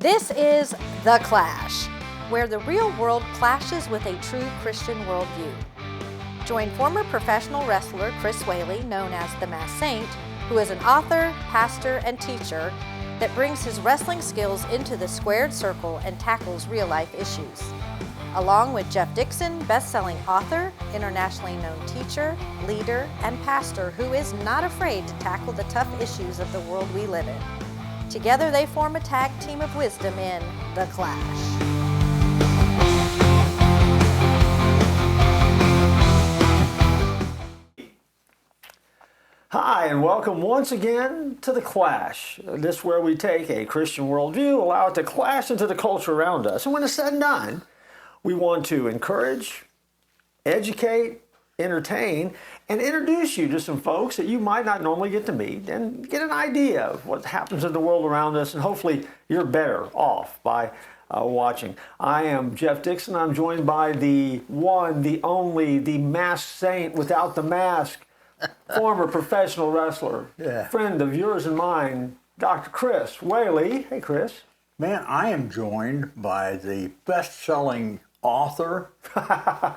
This is The Clash, where the real world clashes with a true Christian worldview. Join former professional wrestler Chris Whaley, known as the Masked Saint, who is an author, pastor, and teacher that brings his wrestling skills into the squared circle and tackles real-life issues. Along with Jeff Dixon, best-selling author, internationally known teacher, leader, and pastor who is not afraid to tackle the tough issues of the world we live in. Together they form a tag team of wisdom in The Clash. Hi, and welcome once again to The Clash. This is where we take a Christian worldview, allow it to clash into the culture around us. And when it's said and done, we want to encourage, educate, entertain, and introduce you to some folks that you might not normally get to meet and get an idea of what happens in the world around us, and hopefully you're better off by watching. I am Jeff Dixon. I'm joined by the one, the only, the Masked Saint without the mask, former professional wrestler, friend of yours and mine, Dr. Chris Whaley. Hey, Chris. Man, I am joined by the best-selling author,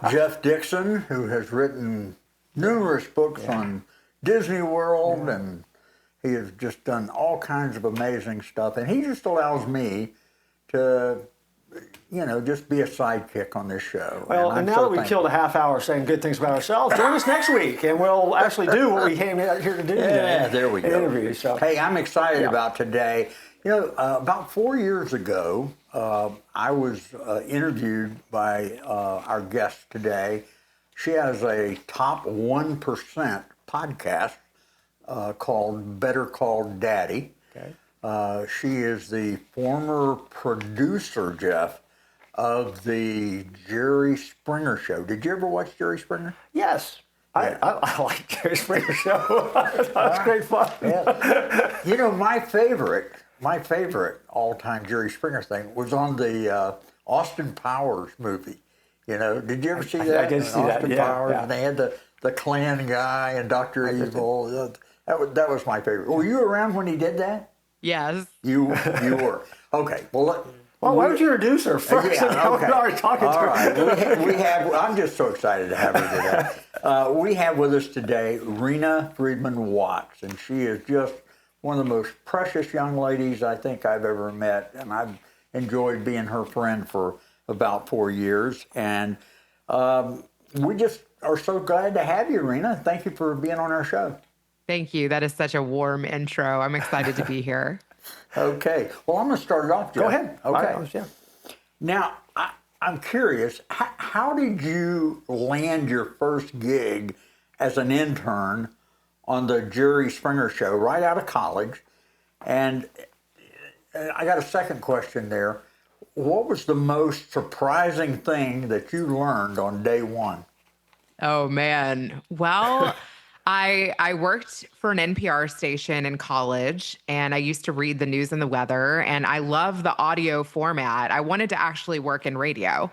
Jeff Dixon, who has written numerous books on Disney World, and he has just done all kinds of amazing stuff. And he just allows me to, just be a sidekick on this show. Well, and now that we've killed a half hour saying good things about ourselves, join us next week, and we'll actually do what we came out here to do today. Yeah, there we go. Interview, so. Hey, I'm excited about today. About 4 years ago, I was interviewed by our guest today. She has a top 1% podcast called Better Call Daddy. Okay. She is the former producer, Jeff, of the Jerry Springer Show. Did you ever watch Jerry Springer? Yes. Yeah. I like Jerry Springer Show. That's great fun. Yeah. My favorite all-time Jerry Springer thing was on the Austin Powers movie. Did you ever see that? I did see Austin that, Powers, yeah. and they had the Klan guy and Dr. Evil. That was my favorite. Were you around when he did that? Yes. You were. Okay. Well, why don't you introduce her first? Yeah, okay. We're already talking to her. All right. I'm just so excited to have her today. We have with us today Rena Friedman Watts, and she is just one of the most precious young ladies I think I've ever met, and I've enjoyed being her friend for about 4 years. And we just are so glad to have you, Rena. Thank you for being on our show. Thank you. That is such a warm intro. I'm excited to be here. Okay. Well, I'm going to start it off, Jeff. Go ahead. Okay. Now, I'm curious, how did you land your first gig as an intern on the Jerry Springer Show right out of college? And I got a second question there. What was the most surprising thing that you learned on day one? Oh, man. Well, I worked for an NPR station in college, and I used to read the news and the weather, and I love the audio format. I wanted to actually work in radio.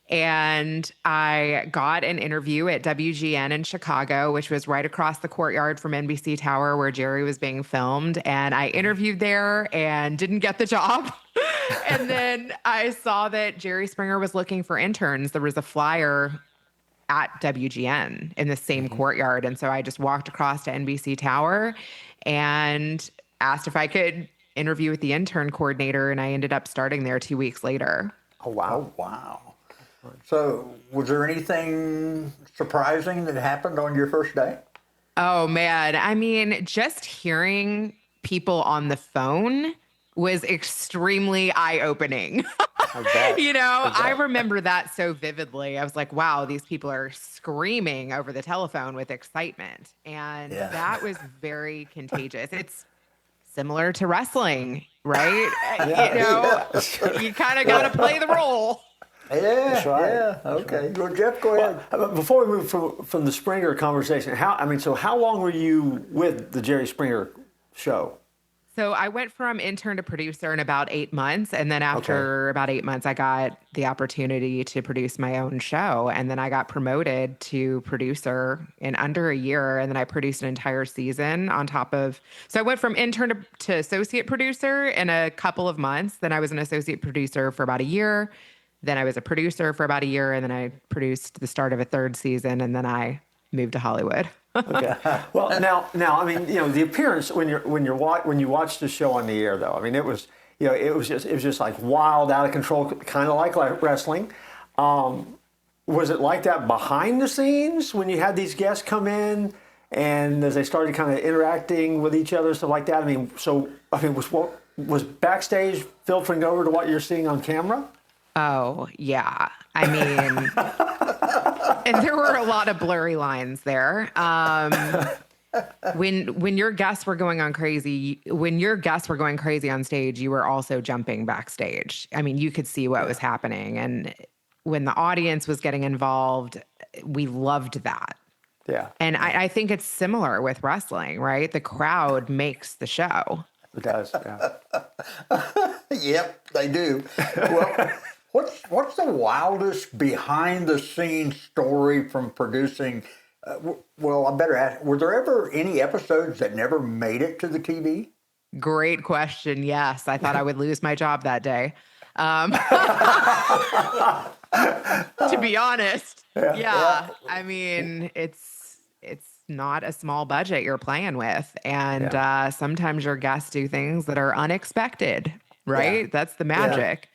And I got an interview at WGN in Chicago, which was right across the courtyard from NBC Tower where Jerry was being filmed. And I interviewed there and didn't get the job. And then I saw that Jerry Springer was looking for interns. There was a flyer at WGN in the same courtyard. And so I just walked across to NBC Tower and asked if I could interview with the intern coordinator. And I ended up starting there 2 weeks later. Oh, wow. Wow. So was there anything surprising that happened on your first day? Oh, man. I mean, just hearing people on the phone was extremely eye-opening. I remember that so vividly. I was like, wow, these people are screaming over the telephone with excitement. And that was very contagious. It's similar to wrestling, right? You kind of got to play the role. Yeah, right. Yeah. Okay. Well, Jeff, go ahead. Before we move from the Springer conversation, how long were you with the Jerry Springer Show? So I went from intern to producer in about 8 months. And then after about 8 months, I got the opportunity to produce my own show. And then I got promoted to producer in under a year. And then I produced an entire season on top of. So I went from intern to associate producer in a couple of months. Then I was an associate producer for about a year. Then I was a producer for about a year. And then I produced the start of a third season. And then I moved to Hollywood. Okay. Well, now, I mean, the appearance when you watch the show on the air, though, I mean, it was just like wild, out of control, kind of like wrestling. Was it like that behind the scenes when you had these guests come in and as they started kind of interacting with each other and stuff like that? Was backstage filtering over to what you're seeing on camera? Oh, yeah. I mean, and there were a lot of blurry lines there. When your guests were going crazy on stage, you were also jumping backstage. I mean, you could see what was happening. And when the audience was getting involved, we loved that. Yeah. And I think it's similar with wrestling, right? The crowd makes the show. It does, yeah. Yep, they do. Well, what's the wildest behind-the-scenes story from producing? Well, I better ask, were there ever any episodes that never made it to the TV? Great question. Yes, I thought I would lose my job that day. To be honest, yeah. I mean, it's not a small budget you're playing with, and sometimes your guests do things that are unexpected. Right? Yeah. That's the magic. Yeah.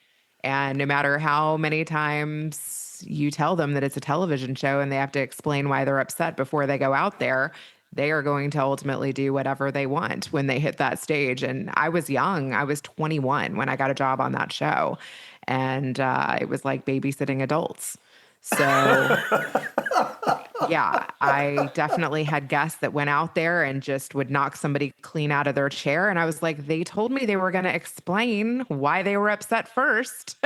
And no matter how many times you tell them that it's a television show and they have to explain why they're upset before they go out there, they are going to ultimately do whatever they want when they hit that stage. And I was young. I was 21 when I got a job on that show. And it was like babysitting adults. So, yeah, I definitely had guests that went out there and just would knock somebody clean out of their chair. And I was like, they told me they were going to explain why they were upset first.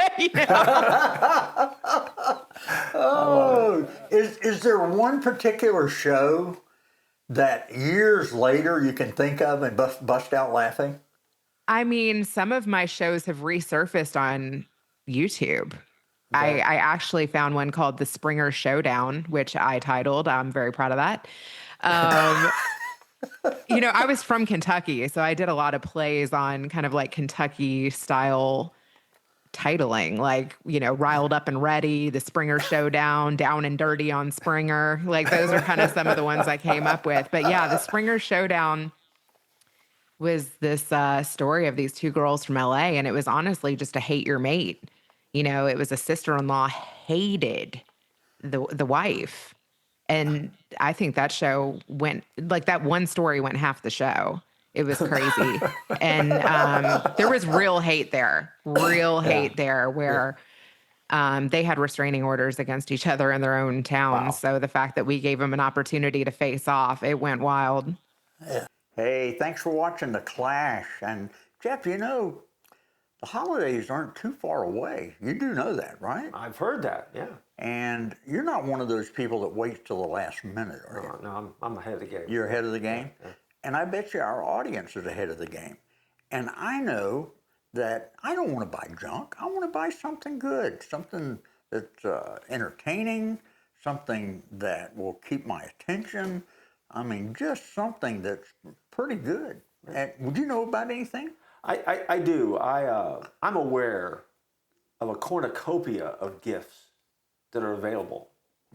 Oh, is there one particular show that years later you can think of and bust out laughing? I mean, some of my shows have resurfaced on YouTube. I actually found one called The Springer Showdown, which I titled. I'm very proud of that. I was from Kentucky, so I did a lot of plays on kind of like Kentucky style titling, like, Riled Up and Ready, The Springer Showdown, Down and Dirty on Springer. Like those are kind of some of the ones I came up with. But yeah, The Springer Showdown was this story of these two girls from LA, and it was honestly just a hate your mate. It was a sister-in-law hated the wife. And I think that show went, like that one story went half the show. It was crazy. And there was real hate there where they had restraining orders against each other in their own towns. Wow. So the fact that we gave them an opportunity to face off, it went wild. Yeah. Hey, thanks for watching The Clash. And Jeff, the holidays aren't too far away. You do know that, right? I've heard that, yeah. And you're not one of those people that waits till the last minute, are you? No, I'm ahead of the game. You're ahead of the game? Yeah. And I bet you our audience is ahead of the game. And I know that I don't want to buy junk. I want to buy something good, something that's entertaining, something that will keep my attention. I mean, just something that's pretty good. And would you know about anything? I do. I'm aware of a cornucopia of gifts that are available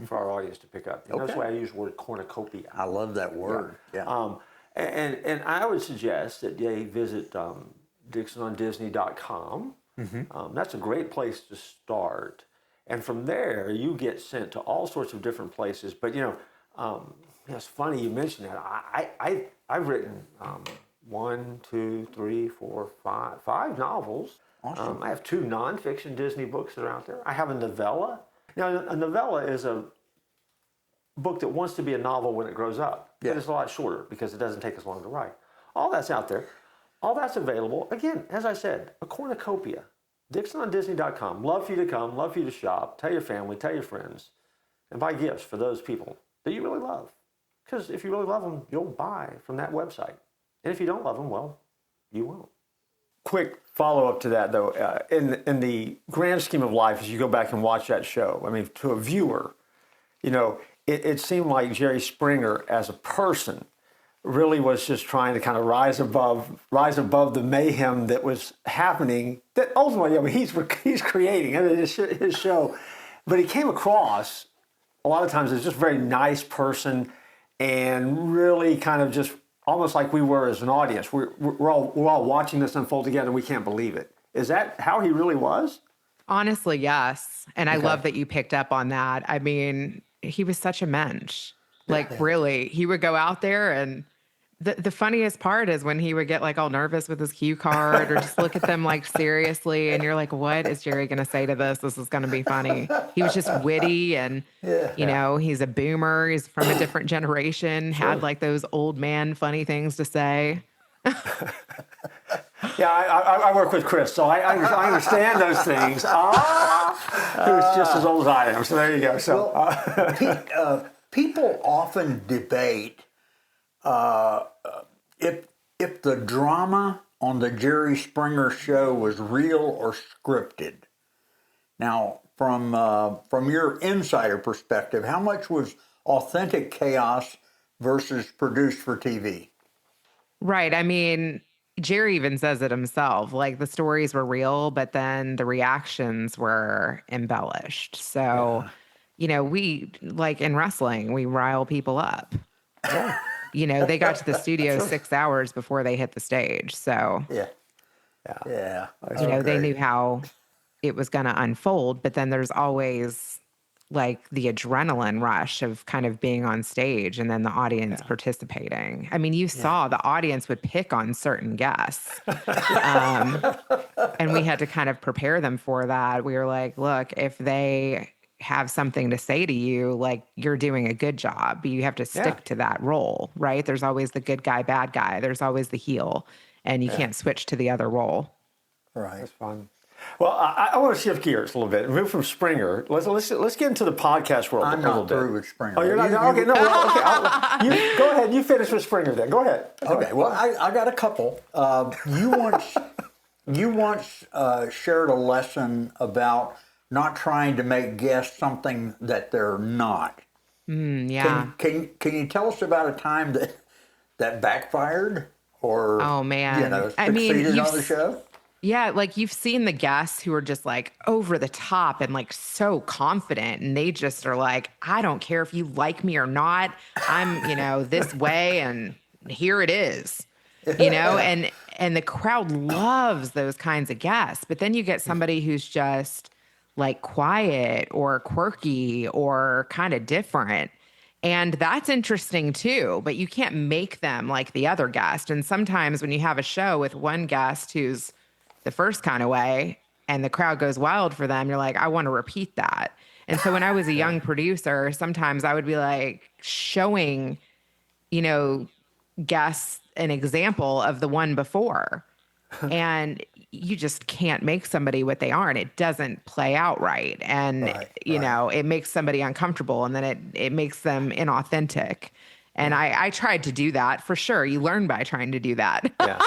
for our audience to pick up. That's why I use the word cornucopia. I love that word. Yeah. And I would suggest that they visit DixonOnDisney.com. Mm-hmm. That's a great place to start. And from there, you get sent to all sorts of different places. But, it's funny you mentioned that. I've written 5 novels. Awesome. I have 2 nonfiction Disney books that are out there. I have a novella. Now, a novella is a book that wants to be a novel when it grows up. Yeah. But it's a lot shorter because it doesn't take as long to write. All that's out there. All that's available. Again, as I said, a cornucopia. DixonOnDisney.com. Love for you to come. Love for you to shop. Tell your family. Tell your friends. And buy gifts for those people that you really love. Because if you really love them, you'll buy from that website. And if you don't love them, well, You won't. Quick follow-up to that, though. In the grand scheme of life, as you go back and watch that show, I mean, to a viewer, it seemed like Jerry Springer as a person really was just trying to kind of rise above the mayhem that was happening. That ultimately, I mean, he's creating his show, but he came across a lot of times as just a very nice person, and really kind of just almost like we were as an audience. We're all watching this unfold together, and we can't believe it. Is that how he really was? Honestly, yes. And I love that you picked up on that. I mean, he was such a mensch. Like, really, he would go out there, and the funniest part is when he would get like all nervous with his cue card or just look at them like seriously. And you're like, what is Jerry going to say to this? This is going to be funny. He was just witty, and, he's a boomer. He's from a different generation, had like those old man funny things to say. Yeah, I work with Chris, so I understand those things. Who's just as old as I am, so there you go. So people often debate if the drama on the Jerry Springer show was real or scripted. Now, from your insider perspective, how much was authentic chaos versus produced for TV? Right. I mean, Jerry even says it himself. Like, the stories were real, but then the reactions were embellished. So, we, like in wrestling, we rile people up. Yeah. They got to the studio 6 hours before they hit the stage. So, Yeah. they knew how it was going to unfold. But then there's always like the adrenaline rush of kind of being on stage and then the audience participating. I mean, you saw the audience would pick on certain guests. And we had to kind of prepare them for that. We were like, look, if they have something to say to you, like, you're doing a good job, you have to stick to that role, right? There's always the good guy, bad guy. There's always the heel, and you can't switch to the other role. Right. That's fun. Well, I want to shift gears a little bit and move from Springer. Let's get into the podcast world I'm a little not bit. through with Springer. Oh, you're not? Okay, no. Well, okay. Go ahead. You finish with Springer then. Go ahead. Okay. Well, I got a couple. You once shared a lesson about not trying to make guests something that they're not. Yeah. Can you tell us about a time that backfired or succeeded on the show? Yeah, like, you've seen the guests who are just like over the top and like so confident, and they just are like, I don't care if you like me or not. I'm, this way, and here it is. And the crowd loves those kinds of guests. But then you get somebody who's just like quiet or quirky or kind of different. And that's interesting too, but you can't make them like the other guest. And sometimes when you have a show with one guest who's the first kind of way and the crowd goes wild for them, you're like, I want to repeat that. And so when I was a young producer, sometimes I would be like showing, guests an example of the one before. And you just can't make somebody what they aren't. It doesn't play out right. And, it makes somebody uncomfortable, and then it makes them inauthentic. And I tried to do that for sure. You learn by trying to do that. Yeah.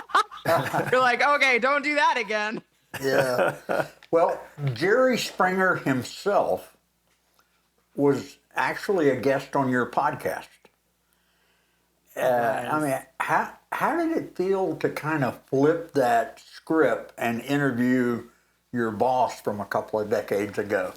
You're like, okay, don't do that again. Yeah. Well, Jerry Springer himself was actually a guest on your podcast. I mean, how did it feel to kind of flip that script and interview your boss from a couple of decades ago?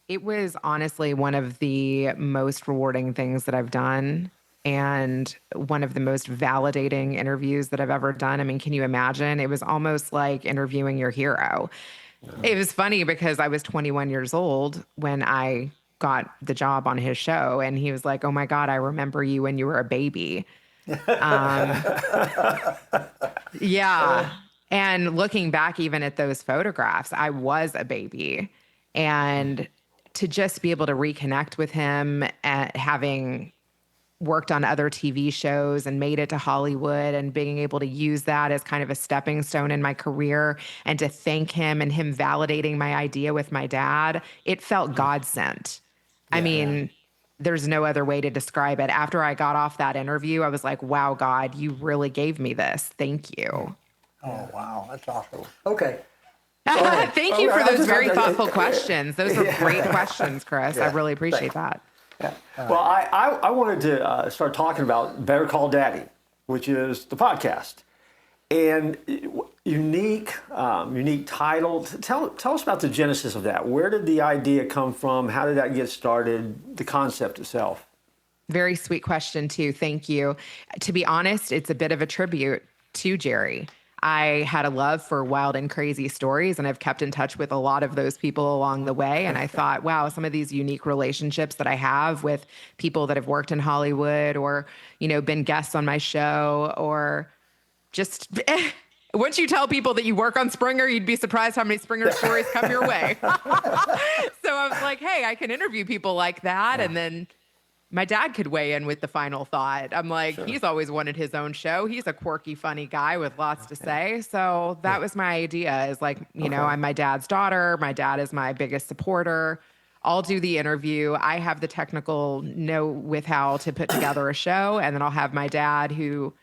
It was honestly one of the most rewarding things that I've done, and one of the most validating interviews that I've ever done. I mean, can you imagine? It was almost like interviewing your hero. It was funny because I was 21 years old when I got the job on his show, and he was like, oh my God, I remember you when you were a baby. Yeah. And looking back even at those photographs, I was a baby. And to just be able to reconnect with him, having worked on other TV shows and made it to Hollywood, and being able to use that as kind of a stepping stone in my career, and to thank him and him validating my idea with my dad, it felt God sent. I mean, there's no other way to describe it. After I got off that interview, I was like, wow, God, you really gave me this. Thank you. Oh, wow. That's awesome. Okay. Thank you for I those just- very thoughtful questions. Those were great questions, Chris. I Yeah. really appreciate that. Well, I wanted to start talking about Better Call Daddy, which is the podcast, and unique title. Tell us about the genesis of that. Where did the idea come from? How did that get started? The concept itself. Very sweet question, too. Thank you. To be honest, it's a bit of a tribute to Jerry. I had a love for wild and crazy stories, and I've kept in touch with a lot of those people along the way. And I thought, wow, some of these unique relationships that I have with people that have worked in Hollywood or, been guests on my show, or just once you tell people that you work on Springer, you'd be surprised how many Springer stories come your way. So I was like, hey, I can interview people like that. And then my dad could weigh in with the final thought. I'm like, he's always wanted his own show. He's a quirky, funny guy with lots to say. So that was my idea, is like, I'm my dad's daughter. My dad is my biggest supporter. I'll do the interview. I have the technical know-how to put together a show. And then I'll have my dad, who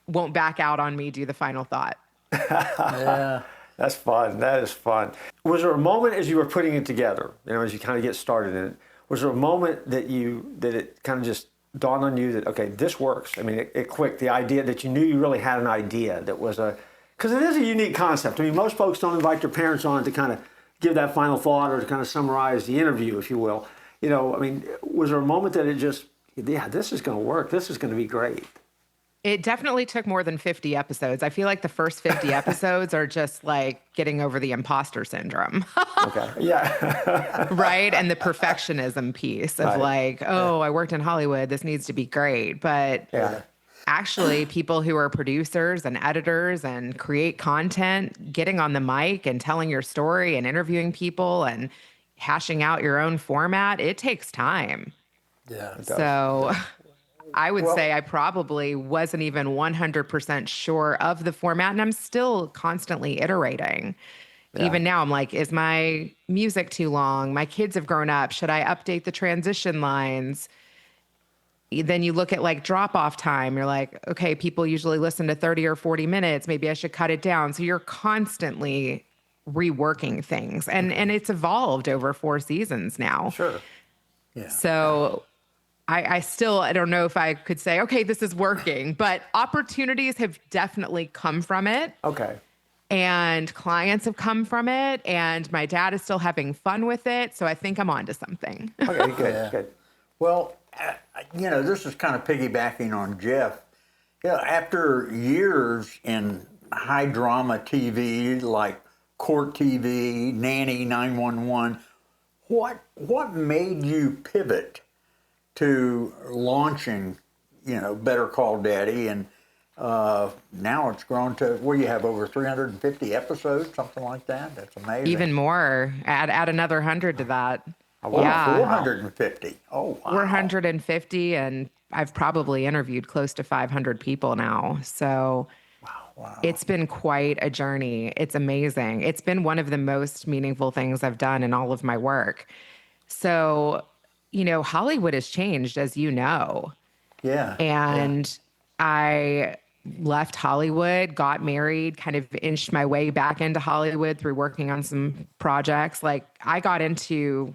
won't back out on me, do the final thought. Yeah. That's fun. That is fun. Was there a moment as you were putting it together, as you kind of get started in it, was there a moment that it kind of just dawned on you that, okay, this works? I mean, it clicked, the idea that you knew you really had an idea that was because it is a unique concept. I mean, most folks don't invite their parents on to kind of give that final thought or to kind of summarize the interview, if you will. I mean, was there a moment that it just, this is going to work. This is going to be great. It definitely took more than 50 episodes. I feel like the first 50 episodes are just like getting over the imposter syndrome. Okay. Yeah. Right. And the perfectionism piece of I worked in Hollywood. This needs to be great. But actually, people who are producers and editors and create content, getting on the mic and telling your story and interviewing people and hashing out your own format, it takes time. Yeah. So I would say I probably wasn't even 100% sure of the format, and I'm still constantly iterating. Yeah. Even now, I'm like, is my music too long? My kids have grown up. Should I update the transition lines? Then you look at like drop off time. You're like, okay, people usually listen to 30 or 40 minutes. Maybe I should cut it down. So you're constantly reworking things, and it's evolved over 4 seasons now. Sure. Yeah. So I don't know if I could say, okay, this is working, but opportunities have definitely come from it. Okay. And clients have come from it, and my dad is still having fun with it. So I think I'm onto something. Okay, good, good. Well, this is kind of piggybacking on Jeff. After years in high drama TV, like Court TV, Nanny 911, what made you pivot to launching, Better Call Daddy, and now it's grown to where you have over 350 episodes, something like that. That's amazing. Even more. Add another 100 to that. Oh, wow, yeah. 450. Oh, wow. 450, and I've probably interviewed close to 500 people now. So wow. It's been quite a journey. It's amazing. It's been one of the most meaningful things I've done in all of my work. So, Hollywood has changed, as you know. Yeah. And I left Hollywood, got married, kind of inched my way back into Hollywood through working on some projects. Like, I got into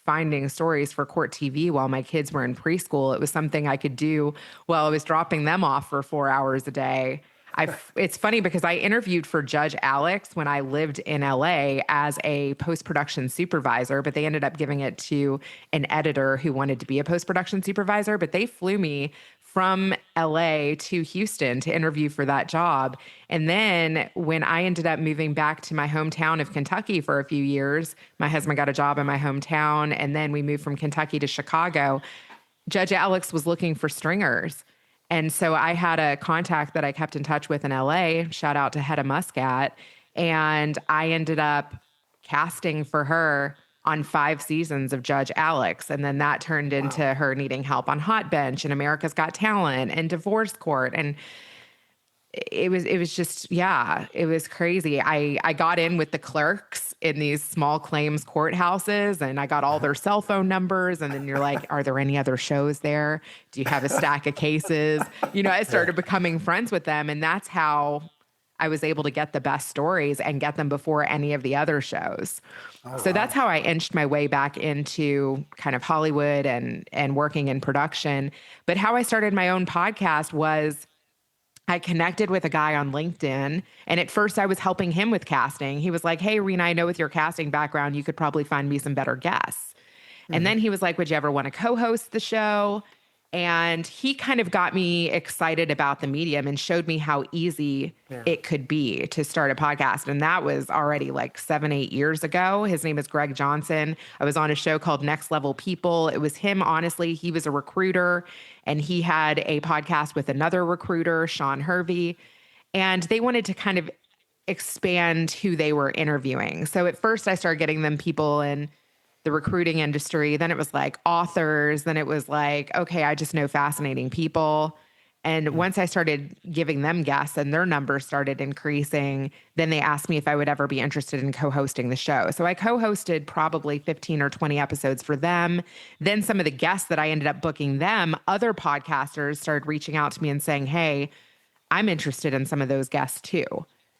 finding stories for Court TV while my kids were in preschool. It was something I could do while I was dropping them off for 4 hours a day. It's funny because I interviewed for Judge Alex when I lived in LA as a post-production supervisor, but they ended up giving it to an editor who wanted to be a post-production supervisor, but they flew me from LA to Houston to interview for that job. And then when I ended up moving back to my hometown of Kentucky for a few years, my husband got a job in my hometown, and then we moved from Kentucky to Chicago. Judge Alex was looking for stringers. And so I had a contact that I kept in touch with in LA, shout out to Hedda Muscat, and I ended up casting for her on 5 seasons of Judge Alex. And then that turned into her needing help on Hot Bench and America's Got Talent and Divorce Court. And it was just, it was crazy. I got in with the clerks in these small claims courthouses, and I got all their cell phone numbers. And then you're like, are there any other shows there? Do you have a stack of cases? I started becoming friends with them. And that's how I was able to get the best stories and get them before any of the other shows. So that's how I inched my way back into kind of Hollywood and working in production. But how I started my own podcast was I connected with a guy on LinkedIn, and at first I was helping him with casting. He was like, "Hey, Rena, I know with your casting background, you could probably find me some better guests." And then he was like, "Would you ever want to co-host the show?" And he kind of got me excited about the medium and showed me how easy it could be to start a podcast. And that was already like 7-8 years ago. His name is Greg Johnson. I was on a show called Next Level People. It was him, honestly. He was a recruiter, and he had a podcast with another recruiter, Sean Hervey. And they wanted to kind of expand who they were interviewing. So at first I started getting them people in the recruiting industry. Then it was like authors. Then it was like, okay, I just know fascinating people. And once I started giving them guests and their numbers started increasing, then they asked me if I would ever be interested in co-hosting the show. So I co-hosted probably 15 or 20 episodes for them. Then some of the guests that I ended up booking them, other podcasters started reaching out to me and saying, "Hey, I'm interested in some of those guests too."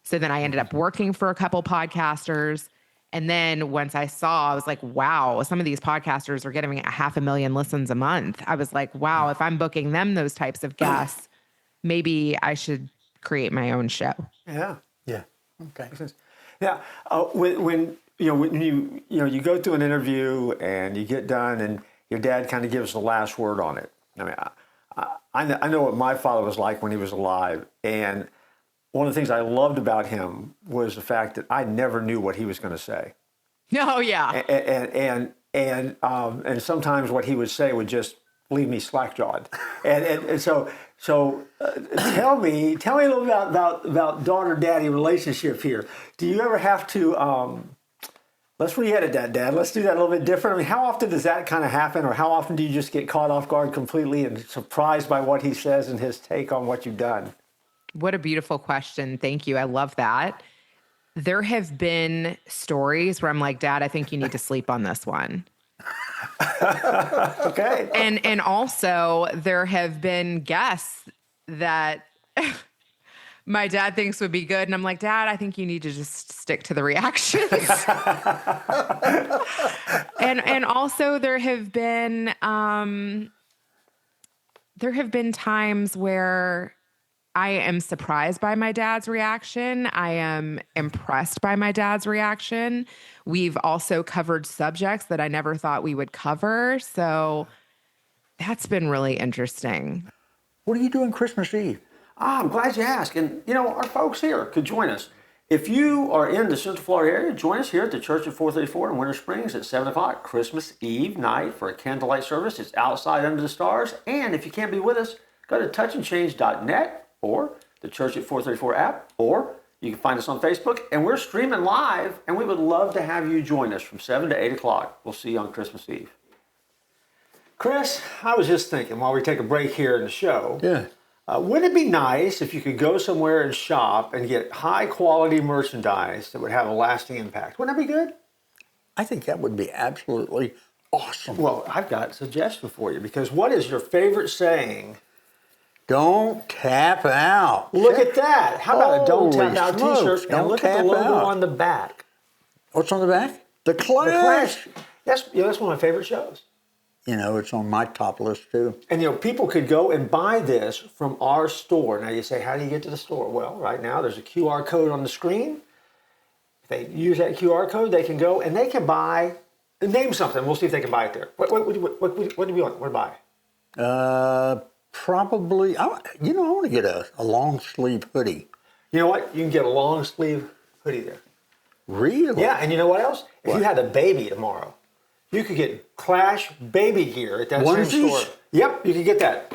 So then I ended up working for a couple podcasters. And then once I saw, I was like, wow, some of these podcasters are getting 500,000 listens a month. I was like, wow, if I'm booking them those types of guests, maybe I should create my own show. Yeah. Yeah. Okay. Yeah. When you go through an interview and you get done and your dad kind of gives the last word on it. I mean, I know what my father was like when he was alive, and one of the things I loved about him was the fact that I never knew what he was going to say. Oh yeah. And sometimes what he would say would just leave me slack-jawed. And so tell me a little about daughter-daddy relationship here. Do you ever have to, let's re-edit that, Dad. Let's do that a little bit different. I mean, how often does that kind of happen, or how often do you just get caught off guard completely and surprised by what he says and his take on what you've done? What a beautiful question. Thank you. I love that. There have been stories where I'm like, "Dad, I think you need to sleep on this one." Okay. And also there have been guests that my dad thinks would be good. And I'm like, "Dad, I think you need to just stick to the reactions." and also there have been times where I am surprised by my dad's reaction. I am impressed by my dad's reaction. We've also covered subjects that I never thought we would cover. So that's been really interesting. What are you doing Christmas Eve? I'm glad you asked. And, our folks here could join us. If you are in the Central Florida area, join us here at the Church at 434 in Winter Springs at 7 o'clock, Christmas Eve night for a candlelight service. It's outside under the stars. And if you can't be with us, go to touchandchange.net. or the Church at 434 app, or you can find us on Facebook, and we're streaming live, and we would love to have you join us from 7 to 8 o'clock. We'll see you on Christmas Eve. Chris, I was just thinking while we take a break here in the show, wouldn't it be nice if you could go somewhere and shop and get high-quality merchandise that would have a lasting impact? Wouldn't that be good? I think that would be absolutely awesome. Well, I've got a suggestion for you, because what is your favorite saying? Don't tap out. Look at that. How about a Don't Tap Holy Out smokes, t-shirt? And look at the tap logo out. on the back. What's on the back? The Clash. The Clash. That's one of my favorite shows. It's on my top list too. And people could go and buy this from our store. Now you say, how do you get to the store? Well, right now there's a QR code on the screen. If they use that QR code, they can go and they can buy, name something. We'll see if they can buy it there. What do we want to buy? Probably, I want to get a long sleeve hoodie. You know what? You can get a long sleeve hoodie there. Really? Yeah, and you know what else? If you had a baby tomorrow, you could get Clash baby gear at that same store. Yep, you can get that.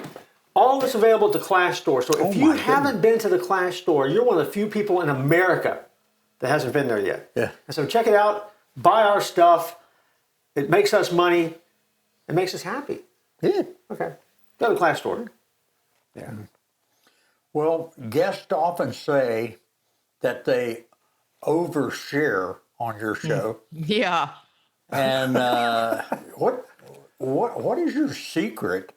All of it's available at the Clash store. So if you haven't been to the Clash store, you're one of the few people in America that hasn't been there yet. Yeah. And so check it out. Buy our stuff. It makes us money. It makes us happy. Yeah. Okay. Go to the Clash store. Yeah. Well, guests often say that they overshare on your show. Yeah. And what is your secret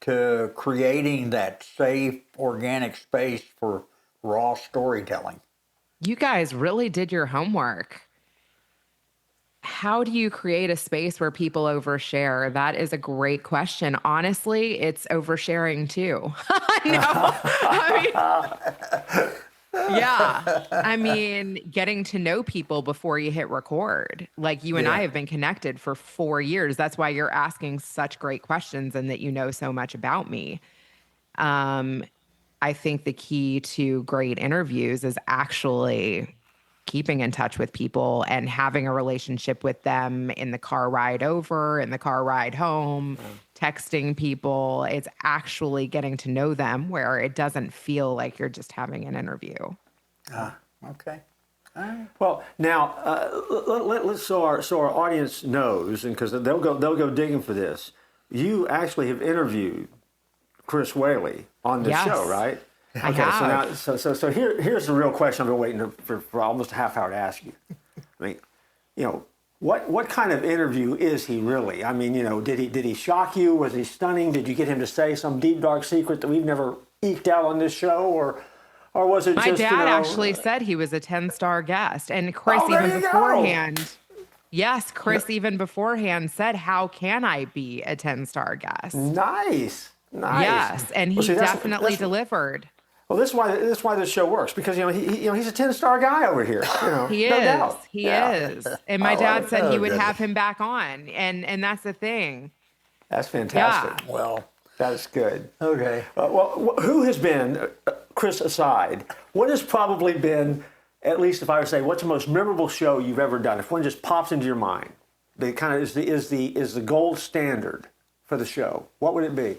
to creating that safe, organic space for raw storytelling. You guys really did your homework. How do you create a space where people overshare? That is a great question. Honestly, it's oversharing too. No, yeah. I mean, getting to know people before you hit record. Like you and I have been connected for 4 years. That's why you're asking such great questions and that you know so much about me. I think the key to great interviews is actually keeping in touch with people and having a relationship with them in the car ride over, in the car ride home, texting people. It's actually getting to know them where it doesn't feel like you're just having an interview. Okay. All right. Well, now let's so our audience knows, and because they'll go digging for this. You actually have interviewed Chris Whaley on this show, right? I have. So here's the real question I've been waiting for almost a half hour to ask you. I mean, what kind of interview is he really? I mean, did he shock you? Was he stunning? Did you get him to say some deep dark secret that we've never eked out on this show, or was it My just? My dad actually said he was a 10-star guest, and Chris even beforehand. Yes, Chris even beforehand said, "How can I be a 10-star guest?" Nice. Yes, and he definitely delivered. Well, this is why this show works, because he's a 10-star guy over here. He no is. doubt. He is. And my dad said he would have him back on, and that's the thing. That's fantastic. Yeah. Well, that's good. Okay. Well, who has been, Chris aside, what has probably been, at least if I would say, what's the most memorable show you've ever done? If one just pops into your mind, that kind of is the gold standard for the show, what would it be?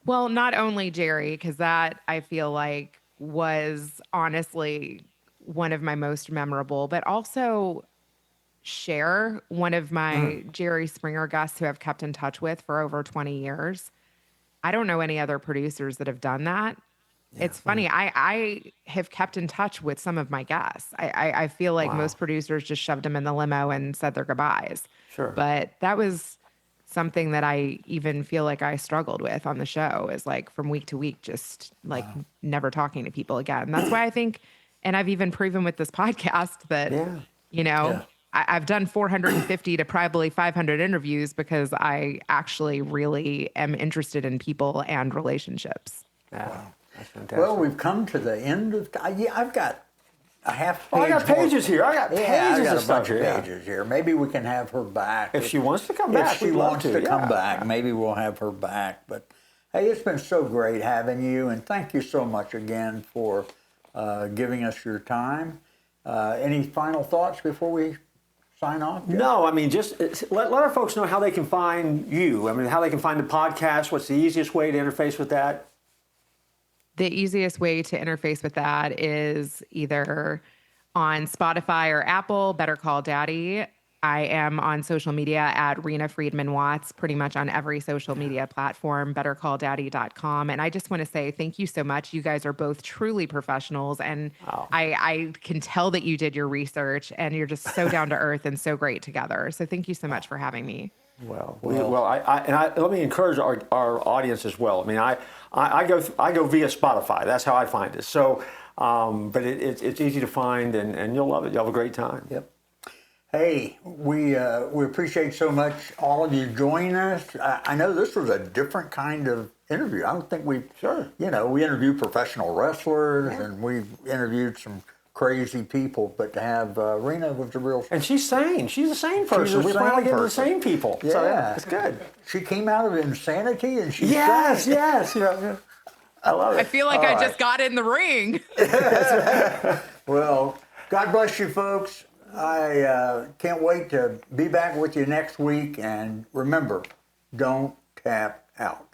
Well, not only Jerry, because that I feel like was honestly one of my most memorable, but also Cher, one of my Jerry Springer guests who I've kept in touch with for over 20 years. I don't know any other producers that have done that. Yeah, it's funny. I have kept in touch with some of my guests. I feel like most producers just shoved them in the limo and said their goodbyes. Sure. But that was something that I even feel like I struggled with on the show, is like from week to week, just like never talking to people again. That's why I think, and I've even proven with this podcast that, I've done 450 to probably 500 interviews because I actually really am interested in people and relationships. Wow. That's fantastic. Well, we've come to the end of time. Yeah, I've got a half page. I got pages here. I got pages I got of a bunch stuff of here. pages here. Maybe we can have her back. If she wants to come back, If she wants to come back, maybe we'll have her back. But hey, it's been so great having you, and thank you so much again for giving us your time. Any final thoughts before we sign off, Jeff? No, I mean, just let our folks know how they can find you. I mean, how they can find the podcast. What's the easiest way to interface with that? The easiest way to interface with that is either on Spotify or Apple, Better Call Daddy. I am on social media at Rena Friedman Watts, pretty much on every social media platform, bettercalldaddy.com. And I just want to say thank you so much. You guys are both truly professionals. And I can tell that you did your research and you're just so down to earth and so great together. So thank you so much for having me. Well, let me encourage our audience as well. I mean, I go via Spotify. That's how I find it. So, but it's easy to find, and you'll love it. You'll have a great time. Yep. Hey, we appreciate so much all of you joining us. I know this was a different kind of interview. I don't think we interview professional wrestlers and we've interviewed some crazy people, but to have Rena was a real... And she's sane. She's a sane person. We're finally getting the same people. Yeah. So, it's good. She came out of insanity and she's Yes. Yeah. I love it. I feel like I just got in the ring. Well, God bless you, folks. I can't wait to be back with you next week. And remember, don't tap out.